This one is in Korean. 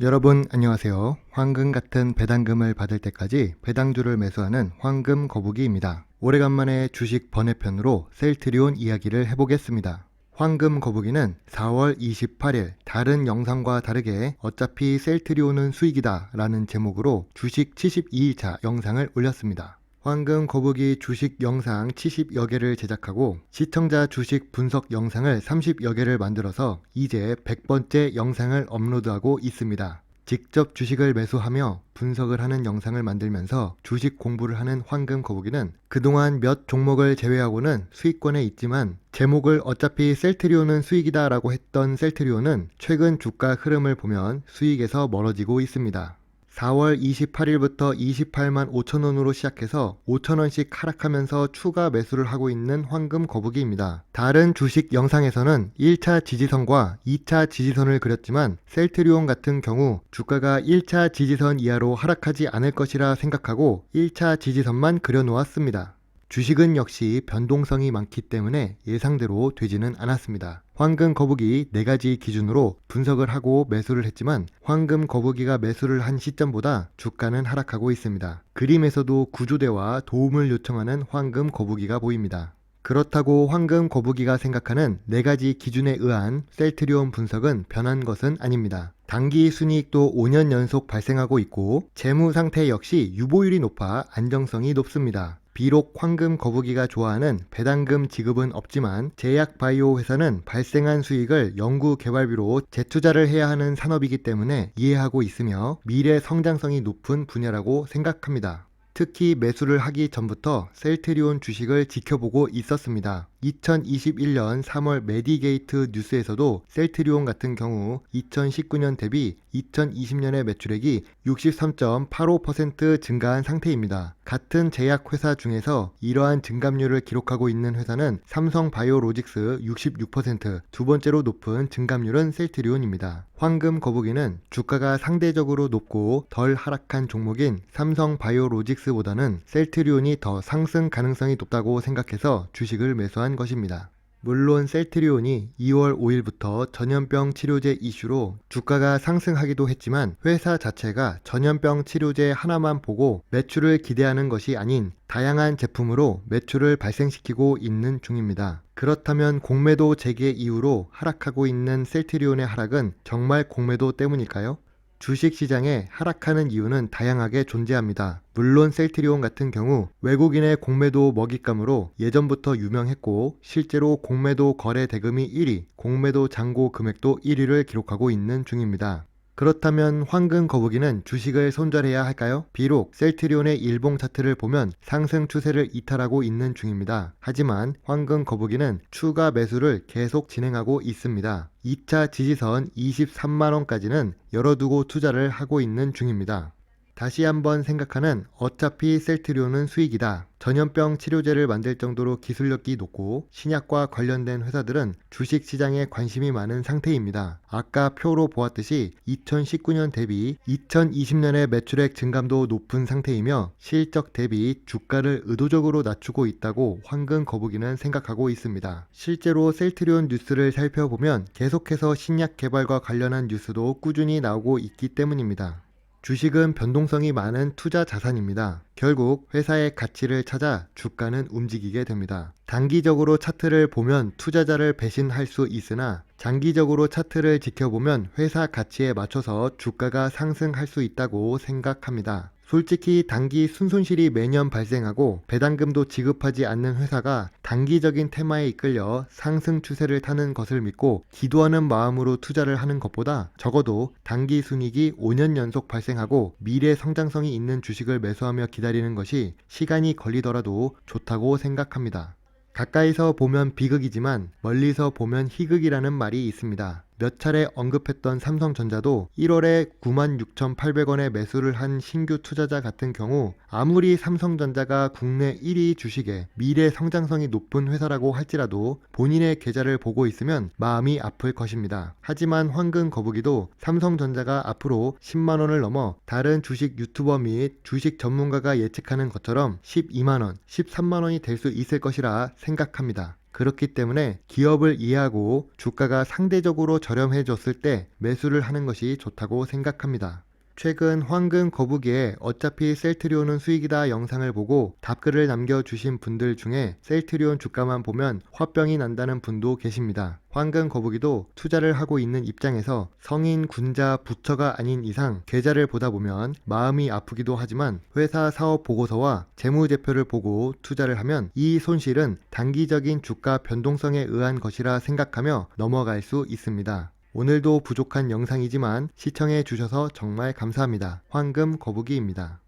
여러분 안녕하세요. 황금 같은 배당금을 받을 때까지 배당주를 매수하는 황금 거북이입니다. 오래간만에 주식 번외편으로 셀트리온 이야기를 해보겠습니다. 황금 거북이는 4월 28일 다른 영상과 다르게 어차피 셀트리온은 수익이다 라는 제목으로 주식 72일차 영상을 올렸습니다. 황금 거북이 주식 영상 70여 개를 제작하고 시청자 주식 분석 영상을 30여 개를 만들어서 이제 100번째 영상을 업로드하고 있습니다. 직접 주식을 매수하며 분석을 하는 영상을 만들면서 주식 공부를 하는 황금 거북이는 그동안 몇 종목을 제외하고는 수익권에 있지만 제목을 어차피 셀트리온은 수익이다 라고 했던 셀트리온은 최근 주가 흐름을 보면 수익에서 멀어지고 있습니다. 4월 28일부터 28만 5천원으로 시작해서 5천원씩 하락하면서 추가 매수를 하고 있는 황금 거북이입니다. 다른 주식 영상에서는 1차 지지선과 2차 지지선을 그렸지만 셀트리온 같은 경우 주가가 1차 지지선 이하로 하락하지 않을 것이라 생각하고 1차 지지선만 그려놓았습니다. 주식은 역시 변동성이 많기 때문에 예상대로 되지는 않았습니다. 황금 거북이 4가지 기준으로 분석을 하고 매수를 했지만 황금 거북이가 매수를 한 시점보다 주가는 하락하고 있습니다. 그림에서도 구조대와 도움을 요청하는 황금 거북이가 보입니다. 그렇다고 황금 거북이가 생각하는 4가지 기준에 의한 셀트리온 분석은 변한 것은 아닙니다. 단기 순이익도 5년 연속 발생하고 있고 재무 상태 역시 유보율이 높아 안정성이 높습니다. 비록 황금 거북이가 좋아하는 배당금 지급은 없지만 제약 바이오 회사는 발생한 수익을 연구 개발비로 재투자를 해야 하는 산업이기 때문에 이해하고 있으며 미래 성장성이 높은 분야라고 생각합니다. 특히 매수를 하기 전부터 셀트리온 주식을 지켜보고 있었습니다. 2021년 3월 메디게이트 뉴스에서도 셀트리온 같은 경우 2019년 대비 2020년의 매출액이 63.85% 증가한 상태입니다. 같은 제약회사 중에서 이러한 증감률을 기록하고 있는 회사는 삼성바이오로직스 66%, 두 번째로 높은 증감률은 셀트리온입니다. 황금 거북이는 주가가 상대적으로 높고 덜 하락한 종목인 삼성바이오로직스보다는 셀트리온이 더 상승 가능성이 높다고 생각해서 주식을 매수한 것입니다. 물론 셀트리온이 2월 5일부터 전염병 치료제 이슈로 주가가 상승하기도 했지만 회사 자체가 전염병 치료제 하나만 보고 매출을 기대하는 것이 아닌 다양한 제품으로 매출을 발생시키고 있는 중입니다. 그렇다면 공매도 재개 이후로 하락하고 있는 셀트리온의 하락은 정말 공매도 때문일까요? 주식시장에 하락하는 이유는 다양하게 존재합니다. 물론 셀트리온 같은 경우 외국인의 공매도 먹잇감으로 예전부터 유명했고 실제로 공매도 거래 대금이 1위, 공매도 잔고 금액도 1위를 기록하고 있는 중입니다. 그렇다면 황금 거북이는 주식을 손절해야 할까요? 비록 셀트리온의 일봉 차트를 보면 상승 추세를 이탈하고 있는 중입니다. 하지만 황금 거북이는 추가 매수를 계속 진행하고 있습니다. 2차 지지선 23만원까지는 열어두고 투자를 하고 있는 중입니다. 다시 한번 생각하는 어차피 셀트리온은 수익이다. 전염병 치료제를 만들 정도로 기술력이 높고 신약과 관련된 회사들은 주식시장에 관심이 많은 상태입니다. 아까 표로 보았듯이 2019년 대비 2020년의 매출액 증감도 높은 상태이며 실적 대비 주가를 의도적으로 낮추고 있다고 황금 거북이는 생각하고 있습니다. 실제로 셀트리온 뉴스를 살펴보면 계속해서 신약 개발과 관련한 뉴스도 꾸준히 나오고 있기 때문입니다. 주식은 변동성이 많은 투자 자산입니다. 결국 회사의 가치를 찾아 주가는 움직이게 됩니다. 단기적으로 차트를 보면 투자자를 배신할 수 있으나 장기적으로 차트를 지켜보면 회사 가치에 맞춰서 주가가 상승할 수 있다고 생각합니다. 솔직히 단기 순손실이 매년 발생하고 배당금도 지급하지 않는 회사가 단기적인 테마에 이끌려 상승 추세를 타는 것을 믿고 기도하는 마음으로 투자를 하는 것보다 적어도 단기 순이익이 5년 연속 발생하고 미래 성장성이 있는 주식을 매수하며 기다리는 것이 시간이 걸리더라도 좋다고 생각합니다. 가까이서 보면 비극이지만 멀리서 보면 희극이라는 말이 있습니다. 몇 차례 언급했던 삼성전자도 1월에 96,800원에 매수를 한 신규 투자자 같은 경우 아무리 삼성전자가 국내 1위 주식에 미래 성장성이 높은 회사라고 할지라도 본인의 계좌를 보고 있으면 마음이 아플 것입니다. 하지만 황금 거북이도 삼성전자가 앞으로 10만원을 넘어 다른 주식 유튜버 및 주식 전문가가 예측하는 것처럼 12만원, 13만원이 될 수 있을 것이라 생각합니다. 그렇기 때문에 기업을 이해하고 주가가 상대적으로 저렴해졌을 때 매수를 하는 것이 좋다고 생각합니다. 최근 황금 거북이에 어차피 셀트리온은 수익이다 영상을 보고 답글을 남겨주신 분들 중에 셀트리온 주가만 보면 화병이 난다는 분도 계십니다. 황금 거북이도 투자를 하고 있는 입장에서 성인, 군자, 부처가 아닌 이상 계좌를 보다 보면 마음이 아프기도 하지만 회사 사업 보고서와 재무제표를 보고 투자를 하면 이 손실은 단기적인 주가 변동성에 의한 것이라 생각하며 넘어갈 수 있습니다. 오늘도 부족한 영상이지만 시청해 주셔서 정말 감사합니다. 황금 거북이입니다.